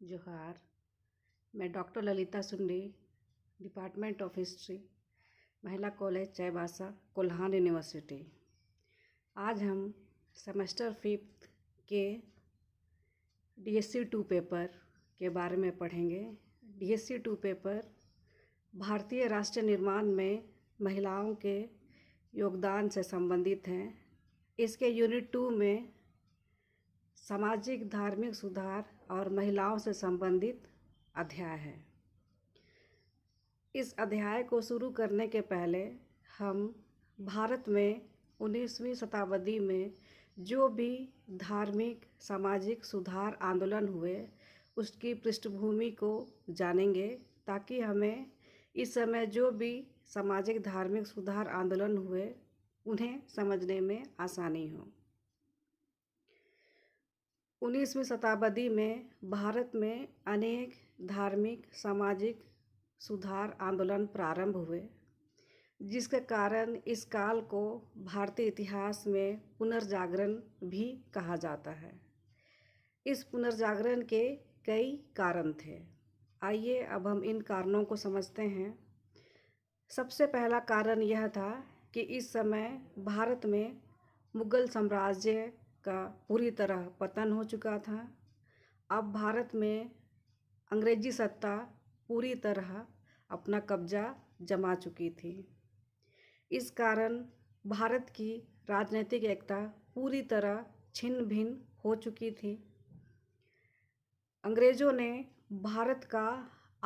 जोहार। मैं डॉक्टर ललिता सुंडी, डिपार्टमेंट ऑफ हिस्ट्री, महिला कॉलेज चाईबासा, कोल्हान यूनिवर्सिटी। आज हम सेमेस्टर 5 के DSC 2 पेपर के बारे में पढ़ेंगे। DSC 2 पेपर भारतीय राष्ट्र निर्माण में महिलाओं के योगदान से संबंधित हैं। इसके यूनिट 2 में सामाजिक धार्मिक सुधार और महिलाओं से संबंधित अध्याय है। इस अध्याय को शुरू करने के पहले हम भारत में 19वीं शताब्दी में जो भी धार्मिक सामाजिक सुधार आंदोलन हुए उसकी पृष्ठभूमि को जानेंगे, ताकि हमें इस समय जो भी सामाजिक धार्मिक सुधार आंदोलन हुए उन्हें समझने में आसानी हो। 19वीं शताब्दी में भारत में अनेक धार्मिक सामाजिक सुधार आंदोलन प्रारंभ हुए, जिसके कारण इस काल को भारतीय इतिहास में पुनर्जागरण भी कहा जाता है। इस पुनर्जागरण के कई कारण थे। आइए अब हम इन कारणों को समझते हैं। सबसे पहला कारण यह था कि इस समय भारत में मुगल साम्राज्य का पूरी तरह पतन हो चुका था। अब भारत में अंग्रेजी सत्ता पूरी तरह अपना कब्जा जमा चुकी थी। इस कारण भारत की राजनीतिक एकता पूरी तरह छिन्न भिन्न हो चुकी थी। अंग्रेजों ने भारत का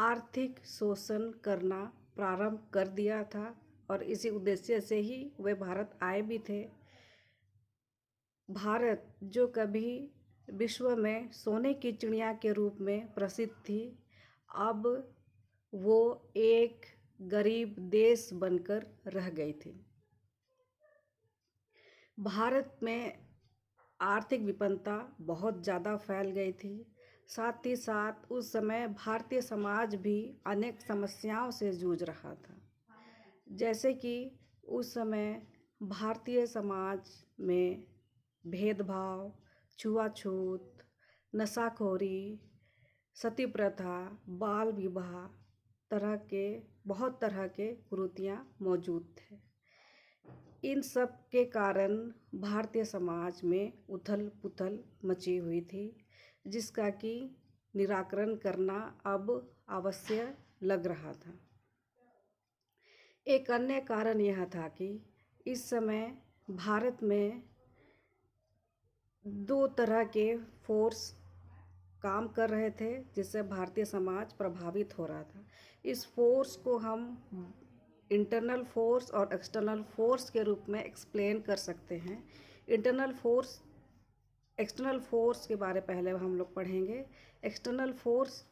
आर्थिक शोषण करना प्रारंभ कर दिया था और इसी उद्देश्य से ही वे भारत आए भी थे। भारत जो कभी विश्व में सोने की चिड़िया के रूप में प्रसिद्ध थी, अब वो एक गरीब देश बनकर रह गई थी। भारत में आर्थिक विपन्नता बहुत ज़्यादा फैल गई थी। साथ ही साथ उस समय भारतीय समाज भी अनेक समस्याओं से जूझ रहा था। जैसे कि उस समय भारतीय समाज में भेदभाव, छुआछूत, नशाखोरी, सती प्रथा, बाल विवाह बहुत तरह के कुरीतियाँ मौजूद थे। इन सब के कारण भारतीय समाज में उथल पुथल मची हुई थी, जिसका कि निराकरण करना अब आवश्यक लग रहा था। एक अन्य कारण यह था कि इस समय भारत में दो तरह के फोर्स काम कर रहे थे, जिससे भारतीय समाज प्रभावित हो रहा था। इस फोर्स को हम इंटरनल फोर्स और एक्सटर्नल फोर्स के रूप में एक्सप्लेन कर सकते हैं। एक्सटर्नल फोर्स के बारे पहले हम लोग पढ़ेंगे। एक्सटर्नल फोर्स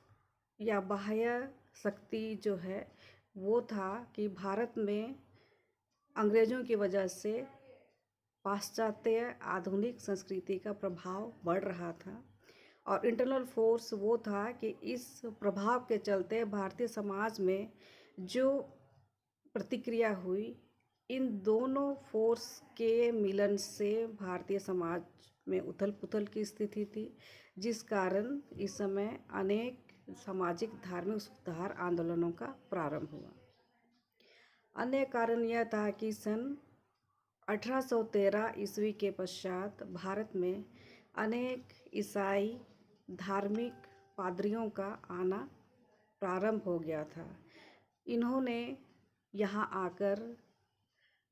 या बाह्य शक्ति जो है वो था कि भारत में अंग्रेज़ों की वजह से पाश्चात्य आधुनिक संस्कृति का प्रभाव बढ़ रहा था, और इंटरनल फोर्स वो था कि इस प्रभाव के चलते भारतीय समाज में जो प्रतिक्रिया हुई, इन दोनों फोर्स के मिलन से भारतीय समाज में उथल पुथल की स्थिति थी, जिस कारण इस समय अनेक सामाजिक धार्मिक सुधार आंदोलनों का प्रारंभ हुआ। अन्य कारण यह था कि सन 1813 ईस्वी के पश्चात भारत में अनेक ईसाई धार्मिक पादरियों का आना प्रारंभ हो गया था। इन्होंने यहाँ आकर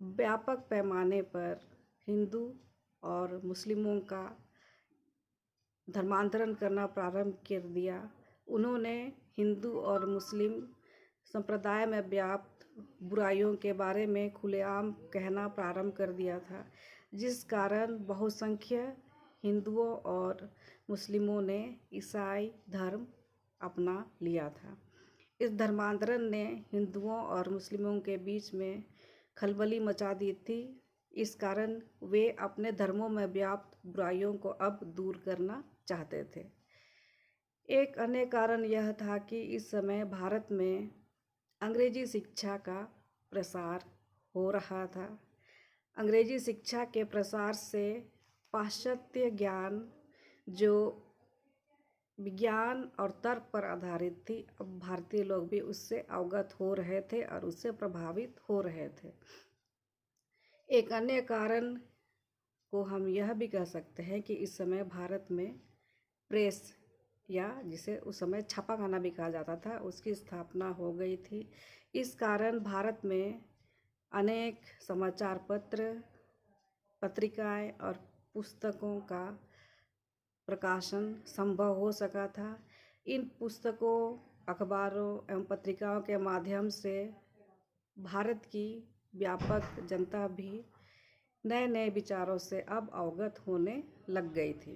व्यापक पैमाने पर हिंदू और मुस्लिमों का धर्मांतरण करना प्रारंभ कर दिया। उन्होंने हिंदू और मुस्लिम संप्रदाय में व्याप्त बुराइयों के बारे में खुलेआम कहना प्रारंभ कर दिया था, जिस कारण बहुसंख्यक हिंदुओं और मुस्लिमों ने ईसाई धर्म अपना लिया था। इस धर्मांतरण ने हिंदुओं और मुस्लिमों के बीच में खलबली मचा दी थी। इस कारण वे अपने धर्मों में व्याप्त बुराइयों को अब दूर करना चाहते थे। एक अन्य कारण यह था कि इस समय भारत में अंग्रेजी शिक्षा का प्रसार हो रहा था। अंग्रेजी शिक्षा के प्रसार से पाश्चात्य ज्ञान जो विज्ञान और तर्क पर आधारित थी। अब भारतीय लोग भी उससे अवगत हो रहे थे और उससे प्रभावित हो रहे थे। एक अन्य कारण को हम यह भी कह सकते हैं कि इस समय भारत में प्रेस, या जिसे उस समय छापाखाना भी कहा जाता था, उसकी स्थापना हो गई थी। इस कारण भारत में अनेक समाचार पत्र, पत्रिकाएं और पुस्तकों का प्रकाशन संभव हो सका था। इन पुस्तकों, अखबारों एवं पत्रिकाओं के माध्यम से भारत की व्यापक जनता भी नए नए विचारों से अब अवगत होने लग गई थी।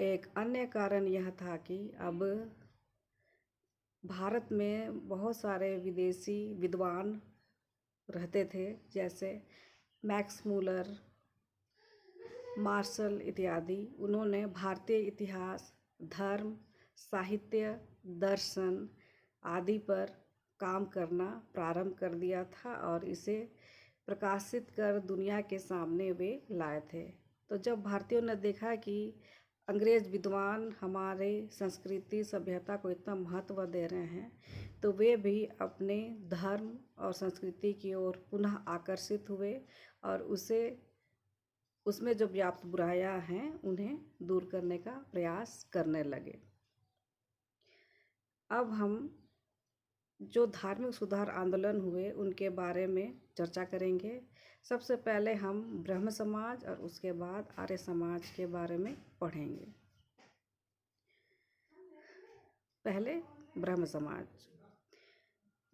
एक अन्य कारण यह था कि अब भारत में बहुत सारे विदेशी विद्वान रहते थे, जैसे मैक्स मूलर, मार्शल इत्यादि। उन्होंने भारतीय इतिहास, धर्म, साहित्य, दर्शन आदि पर काम करना प्रारंभ कर दिया था और इसे प्रकाशित कर दुनिया के सामने वे लाए थे। तो जब भारतीयों ने देखा कि अंग्रेज विद्वान हमारे संस्कृति सभ्यता को इतना महत्व दे रहे हैं, तो वे भी अपने धर्म और संस्कृति की ओर पुनः आकर्षित हुए और उसमें जो व्याप्त बुराइयां हैं उन्हें दूर करने का प्रयास करने लगे। अब हम जो धार्मिक सुधार आंदोलन हुए उनके बारे में चर्चा करेंगे। सबसे पहले हम ब्रह्म समाज और उसके बाद आर्य समाज के बारे में पढ़ेंगे। पहले ब्रह्म समाज।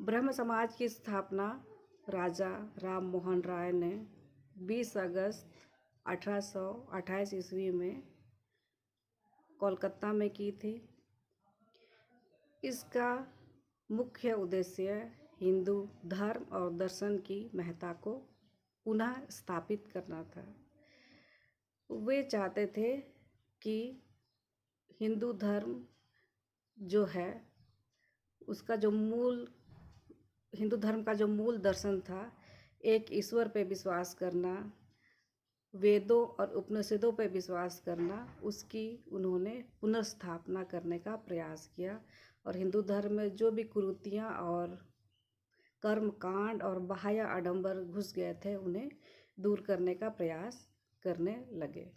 ब्रह्म समाज की स्थापना राजा राम मोहन राय ने 20 अगस्त 1828 ईस्वी में कोलकाता में की थी। इसका मुख्य उद्देश्य हिंदू धर्म और दर्शन की महत्ता को पुनः स्थापित करना था। वे चाहते थे कि हिंदू धर्म जो है उसका जो मूल हिंदू धर्म का जो मूल दर्शन था, एक ईश्वर पे विश्वास करना, वेदों और उपनिषदों पे विश्वास करना, उसकी उन्होंने पुनर्स्थापना करने का प्रयास किया और हिंदू धर्म में जो भी कुरीतियाँ और कर्मकांड और बाह्य आडंबर घुस गए थे उन्हें दूर करने का प्रयास करने लगे।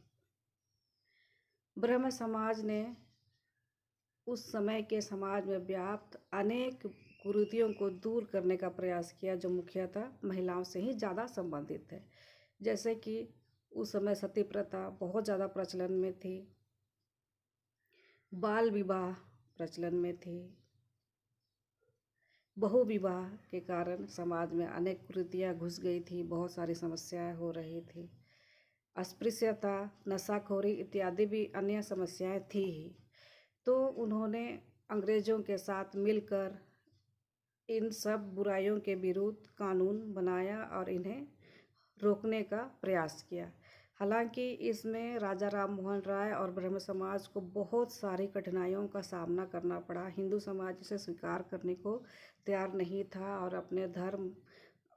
ब्रह्म समाज ने उस समय के समाज में व्याप्त अनेक कुरीतियों को दूर करने का प्रयास किया, जो मुख्यतः महिलाओं से ही ज़्यादा संबंधित है। जैसे कि उस समय सती प्रथा बहुत ज़्यादा प्रचलन में थी, बाल विवाह प्रचलन में थी, बहु विवाह के कारण समाज में अनेक कुरीतियाँ घुस गई थी, बहुत सारी समस्याएं हो रही थी, अस्पृश्यता, नशाखोरी इत्यादि भी अन्य समस्याएं थी ही। तो उन्होंने अंग्रेज़ों के साथ मिलकर इन सब बुराइयों के विरुद्ध कानून बनाया और इन्हें रोकने का प्रयास किया। हालांकि इसमें राजा राम मोहन राय और ब्रह्म समाज को बहुत सारी कठिनाइयों का सामना करना पड़ा। हिंदू समाज इसे स्वीकार करने को तैयार नहीं था और अपने धर्म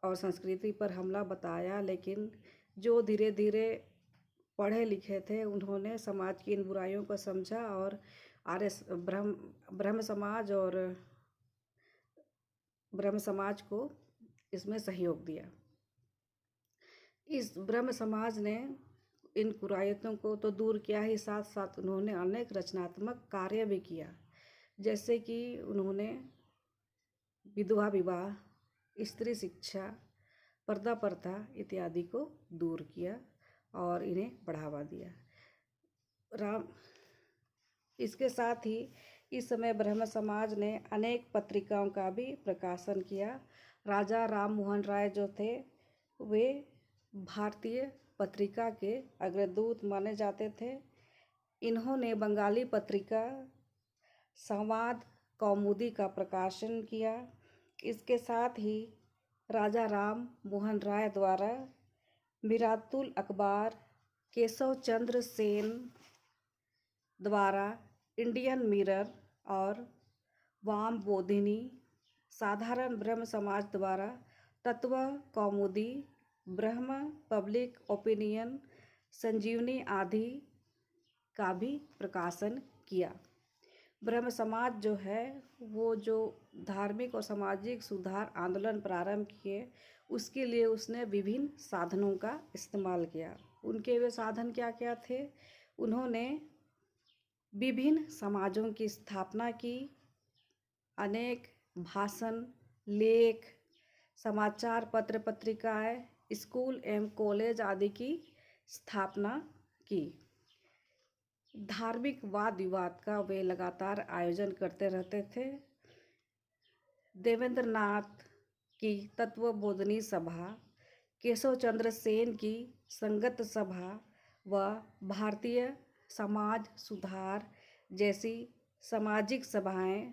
और संस्कृति पर हमला बताया, लेकिन जो धीरे धीरे पढ़े लिखे थे उन्होंने समाज की इन बुराइयों को समझा और ब्रह्म समाज को इसमें सहयोग दिया। इस ब्रह्म समाज ने इन कुरीतियों को तो दूर किया ही, साथ साथ उन्होंने अनेक रचनात्मक कार्य भी किया, जैसे कि उन्होंने विधवा विवाह, स्त्री शिक्षा, पर्दा प्रथा इत्यादि को दूर किया और इन्हें बढ़ावा दिया। इसके साथ ही इस समय ब्रह्म समाज ने अनेक पत्रिकाओं का भी प्रकाशन किया। राजा राम मोहन राय जो थे वे भारतीय पत्रिका के अग्रदूत माने जाते थे। इन्होंने बंगाली पत्रिका संवाद कौमुदी का प्रकाशन किया। इसके साथ ही राजा राम मोहन राय द्वारा मिरातुल अखबार, केशव चंद्र सेन द्वारा इंडियन मिरर और वाम बोधिनी, साधारण ब्रह्म समाज द्वारा तत्व कौमुदी, ब्रह्म पब्लिक ओपिनियन, संजीवनी आदि का भी प्रकाशन किया। ब्रह्म समाज जो है वो जो धार्मिक और सामाजिक सुधार आंदोलन प्रारंभ किए, उसके लिए उसने विभिन्न साधनों का इस्तेमाल किया। उनके वे साधन क्या क्या थे? उन्होंने विभिन्न समाजों की स्थापना की, अनेक भाषण, लेख, समाचार पत्र पत्रिकाएं, स्कूल एवं कॉलेज आदि की स्थापना की। धार्मिक वाद विवाद का वे लगातार आयोजन करते रहते थे। देवेंद्र नाथ की तत्वबोधिनी सभा, केशव चंद्र सेन की संगत सभा व भारतीय समाज सुधार जैसी सामाजिक सभाएं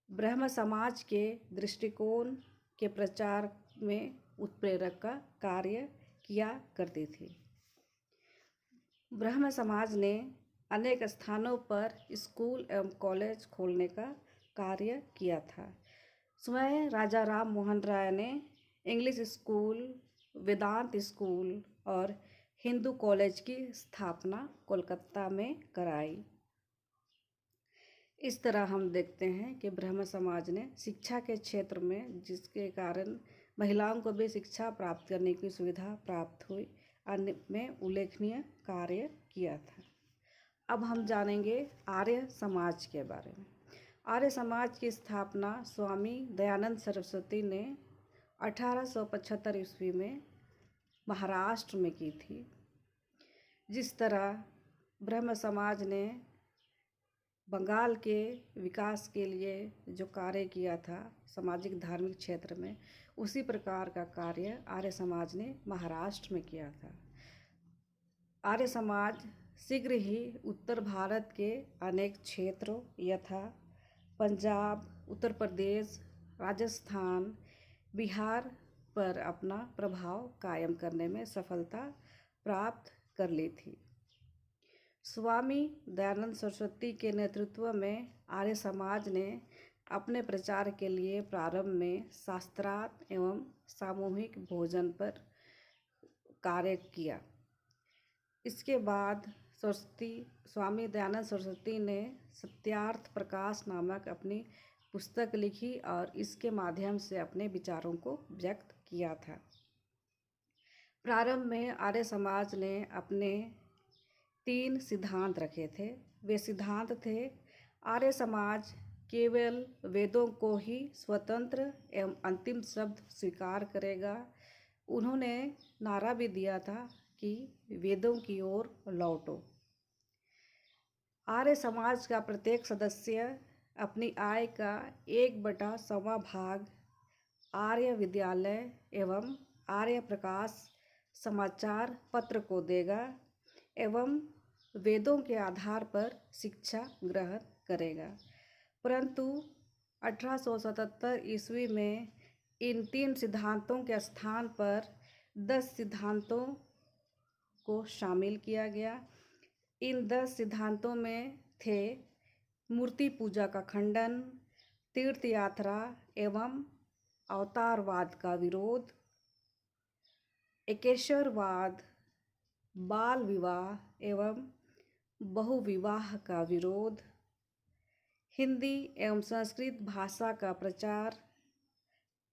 ब्रह्म समाज के दृष्टिकोण के प्रचार में उत्प्रेरक का कार्य किया करती थी। ब्रह्म समाज ने अनेक स्थानों पर स्कूल एवं कॉलेज खोलने का कार्य किया था। स्वयं राजा राम मोहन राय ने इंग्लिश स्कूल, वेदांत स्कूल और हिंदू कॉलेज की स्थापना कोलकाता में कराई। इस तरह हम देखते हैं कि ब्रह्म समाज ने शिक्षा के क्षेत्र में, जिसके कारण महिलाओं को भी शिक्षा प्राप्त करने की सुविधा प्राप्त हुई, अन्य में उल्लेखनीय कार्य किया था। अब हम जानेंगे आर्य समाज के बारे में। आर्य समाज की स्थापना स्वामी दयानंद सरस्वती ने 1875 ईस्वी में महाराष्ट्र में की थी। जिस तरह ब्रह्म समाज ने बंगाल के विकास के लिए जो कार्य किया था सामाजिक धार्मिक क्षेत्र में, उसी प्रकार का कार्य आर्य समाज ने महाराष्ट्र में किया था। आर्य समाज शीघ्र ही उत्तर भारत के अनेक क्षेत्रों यथा पंजाब, उत्तर प्रदेश, राजस्थान, बिहार पर अपना प्रभाव कायम करने में सफलता प्राप्त कर ली थी। स्वामी दयानंद सरस्वती के नेतृत्व में आर्य समाज ने अपने प्रचार के लिए प्रारंभ में शास्त्रार्थ एवं सामूहिक भोजन पर कार्य किया। इसके बाद स्वामी दयानंद सरस्वती ने सत्यार्थ प्रकाश नामक अपनी पुस्तक लिखी और इसके माध्यम से अपने विचारों को व्यक्त किया था। प्रारंभ में आर्य समाज ने अपने 3 सिद्धांत रखे थे। वे सिद्धांत थे: आर्य समाज केवल वेदों को ही स्वतंत्र एवं अंतिम शब्द स्वीकार करेगा। उन्होंने नारा भी दिया था कि वेदों की ओर लौटो। आर्य समाज का प्रत्येक सदस्य अपनी आय का 1/7 भाग आर्य विद्यालय एवं आर्य प्रकाश समाचार पत्र को देगा एवं वेदों के आधार पर शिक्षा ग्रहण करेगा। परंतु 1877 ईस्वी में इन 3 सिद्धांतों के स्थान पर 10 सिद्धांतों को शामिल किया गया। इन 10 सिद्धांतों में थे मूर्ति पूजा का खंडन, तीर्थ यात्रा एवं अवतारवाद का विरोध, एकेश्वरवाद, बाल विवाह एवं बहुविवाह का विरोध, हिंदी एवं संस्कृत भाषा का प्रचार,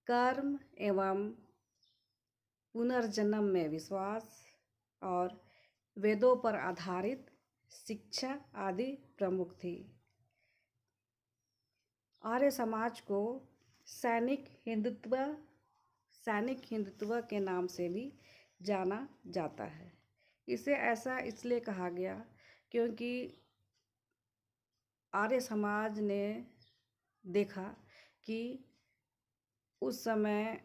कर्म एवं पुनर्जन्म में विश्वास और वेदों पर आधारित शिक्षा आदि प्रमुख थी। आर्य समाज को सैनिक हिंदुत्व के नाम से भी जाना जाता है। इसे ऐसा इसलिए कहा गया क्योंकि आर्य समाज ने देखा कि उस समय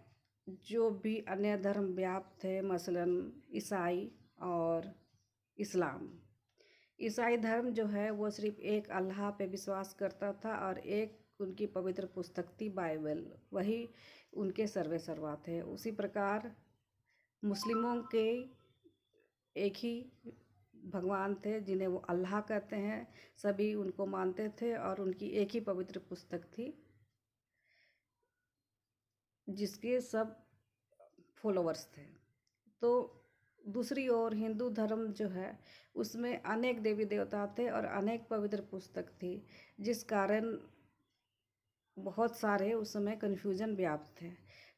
जो भी अन्य धर्म व्याप्त थे, मसलन ईसाई और इस्लाम। ईसाई धर्म जो है वो सिर्फ एक अल्लाह पे विश्वास करता था और एक उनकी पवित्र पुस्तक थी बाइबल, वही उनके सर्वे सर्वा थे। उसी प्रकार मुस्लिमों के एक ही भगवान थे जिन्हें वो अल्लाह कहते हैं, सभी उनको मानते थे और उनकी एक ही पवित्र पुस्तक थी जिसके सब फॉलोअर्स थे। तो दूसरी ओर हिंदू धर्म जो है उसमें अनेक देवी देवता थे और अनेक पवित्र पुस्तक थी, जिस कारण बहुत सारे उस समय कन्फ्यूजन व्याप्त थे।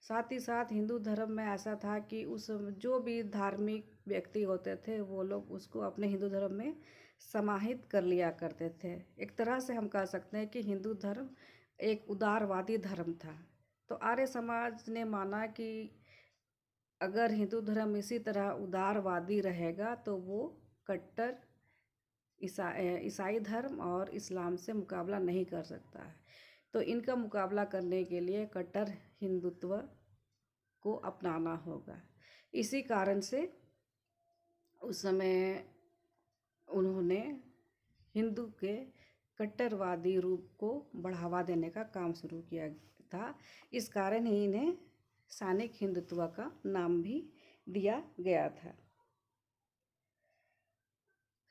साथ ही साथ हिंदू धर्म में ऐसा था कि उस जो भी धार्मिक व्यक्ति होते थे वो लोग उसको अपने हिंदू धर्म में समाहित कर लिया करते थे। एक तरह से हम कह सकते हैं कि हिंदू धर्म एक उदारवादी धर्म था। तो आर्य समाज ने माना कि अगर हिंदू धर्म इसी तरह उदारवादी रहेगा तो वो कट्टर ईसाई धर्म और इस्लाम से मुकाबला नहीं कर सकता है। तो इनका मुकाबला करने के लिए कट्टर हिंदुत्व को अपनाना होगा। इसी कारण से उस समय उन्होंने हिंदू के कट्टरवादी रूप को बढ़ावा देने का काम शुरू किया था। इस कारण ही इन्हें सैनिक हिंदुत्व का नाम भी दिया गया था।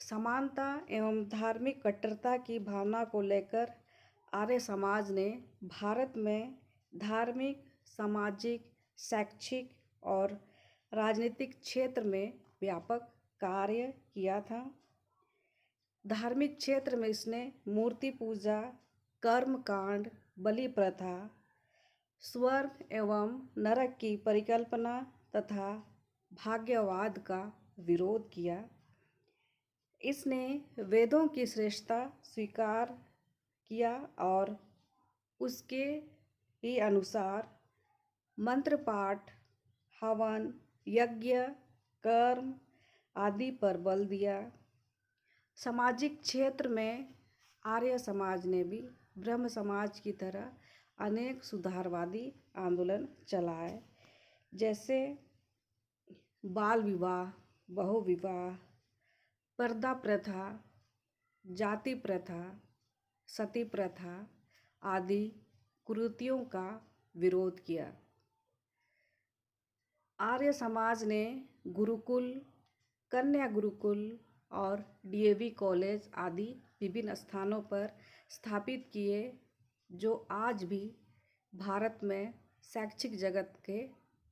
समानता एवं धार्मिक कट्टरता की भावना को लेकर आर्य समाज ने भारत में धार्मिक, सामाजिक, शैक्षिक और राजनीतिक क्षेत्र में व्यापक कार्य किया था। धार्मिक क्षेत्र में इसने मूर्ति पूजा, कर्मकांड, बलि प्रथा, स्वर्ग एवं नरक की परिकल्पना तथा भाग्यवाद का विरोध किया। इसने वेदों की श्रेष्ठता स्वीकार किया और उसके ही अनुसार मंत्र पाठ, हवन, यज्ञ, कर्म आदि पर बल दिया। सामाजिक क्षेत्र में आर्य समाज ने भी ब्रह्म समाज की तरह अनेक सुधारवादी आंदोलन चलाए, जैसे बाल विवाह, बहुविवाह, पर्दा प्रथा, जाति प्रथा, सती प्रथा आदि कुरीतियों का विरोध किया। आर्य समाज ने गुरुकुल, कन्या गुरुकुल और डीएवी कॉलेज आदि विभिन्न स्थानों पर स्थापित किए, जो आज भी भारत में शैक्षिक जगत के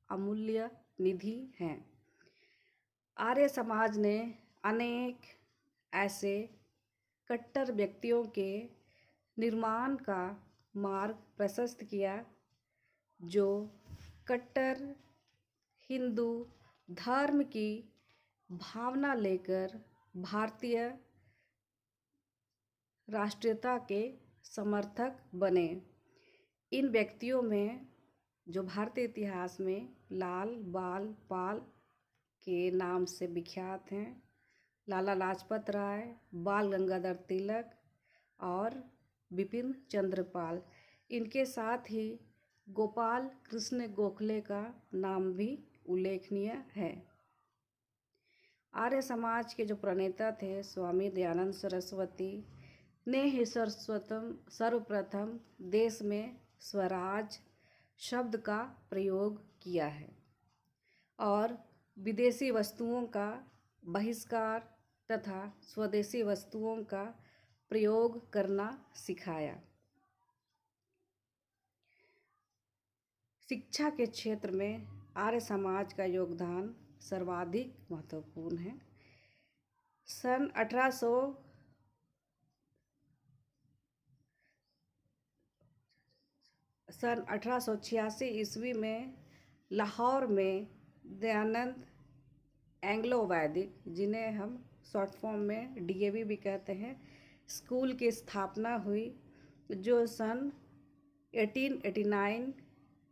अमूल्य निधि हैं। आर्य समाज ने अनेक ऐसे कट्टर व्यक्तियों के निर्माण का मार्ग प्रशस्त किया, जो कट्टर हिंदू धर्म की भावना लेकर भारतीय राष्ट्रीयता के समर्थक बने। इन व्यक्तियों में जो भारतीय इतिहास में लाल बाल पाल के नाम से विख्यात हैं, लाला लाजपत राय, बाल गंगाधर तिलक और बिपिन चंद्र पाल, इनके साथ ही गोपाल कृष्ण गोखले का नाम भी उल्लेखनीय है। आर्य समाज के जो प्रणेता थे स्वामी दयानंद सरस्वती ने ही सर्वप्रथम देश में स्वराज शब्द का प्रयोग किया है और विदेशी वस्तुओं का बहिष्कार तथा स्वदेशी वस्तुओं का प्रयोग करना सिखाया। शिक्षा के क्षेत्र में आर्य समाज का योगदान सर्वाधिक महत्वपूर्ण है। सन 1886 ईस्वी में लाहौर में दयानंद एंग्लो वैदिक, जिन्हें हम शॉर्ट फॉर्म में डीएवी भी कहते हैं, स्कूल की स्थापना हुई, जो सन 1889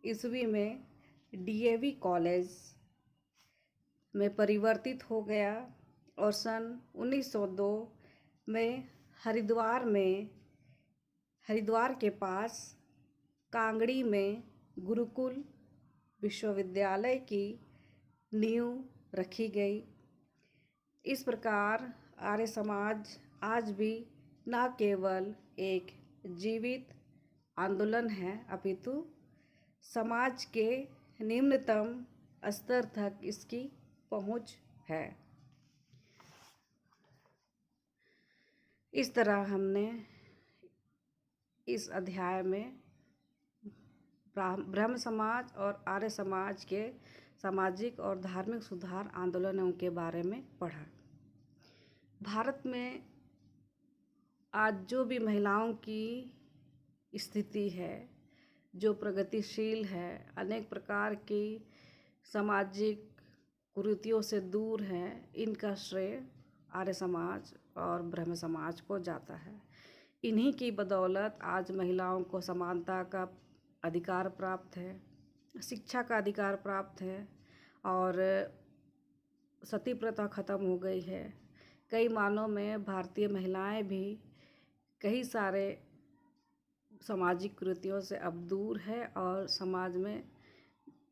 ईस्वी में डीएवी कॉलेज में परिवर्तित हो गया और सन 1902 में हरिद्वार के पास कांगड़ी में गुरुकुल विश्वविद्यालय की नींव रखी गई। इस प्रकार आर्य समाज आज भी न केवल एक जीवित आंदोलन है, अपितु समाज के निम्नतम स्तर तक इसकी पहुंच है। इस तरह हमने इस अध्याय में ब्रह्म समाज और आर्य समाज के सामाजिक और धार्मिक सुधार आंदोलनों के बारे में पढ़ा। भारत में आज जो भी महिलाओं की स्थिति है, जो प्रगतिशील है, अनेक प्रकार की सामाजिक कुरीतियों से दूर हैं, इनका श्रेय आर्य समाज और ब्रह्म समाज को जाता है। इन्हीं की बदौलत आज महिलाओं को समानता का अधिकार प्राप्त है, शिक्षा का अधिकार प्राप्त है और सती प्रथा खत्म हो गई है। कई मानों में भारतीय महिलाएं भी कई सारे सामाजिक कुरीतियों से अब दूर है और समाज में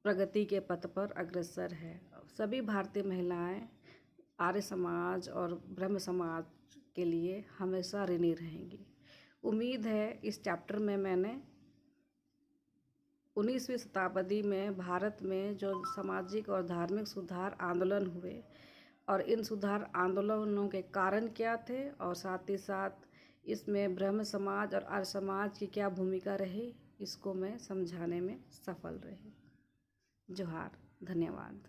प्रगति के पथ पर अग्रसर है। सभी भारतीय महिलाएं आर्य समाज और ब्रह्म समाज के लिए हमेशा ऋणी रहेंगी। उम्मीद है इस चैप्टर में मैंने 19वीं शताब्दी में भारत में जो सामाजिक और धार्मिक सुधार आंदोलन हुए और इन सुधार आंदोलनों के कारण क्या थे और साथ ही साथ इसमें ब्रह्म समाज और आर्य समाज की क्या भूमिका रही, इसको मैं समझाने में सफल रही। जोहार, धन्यवाद।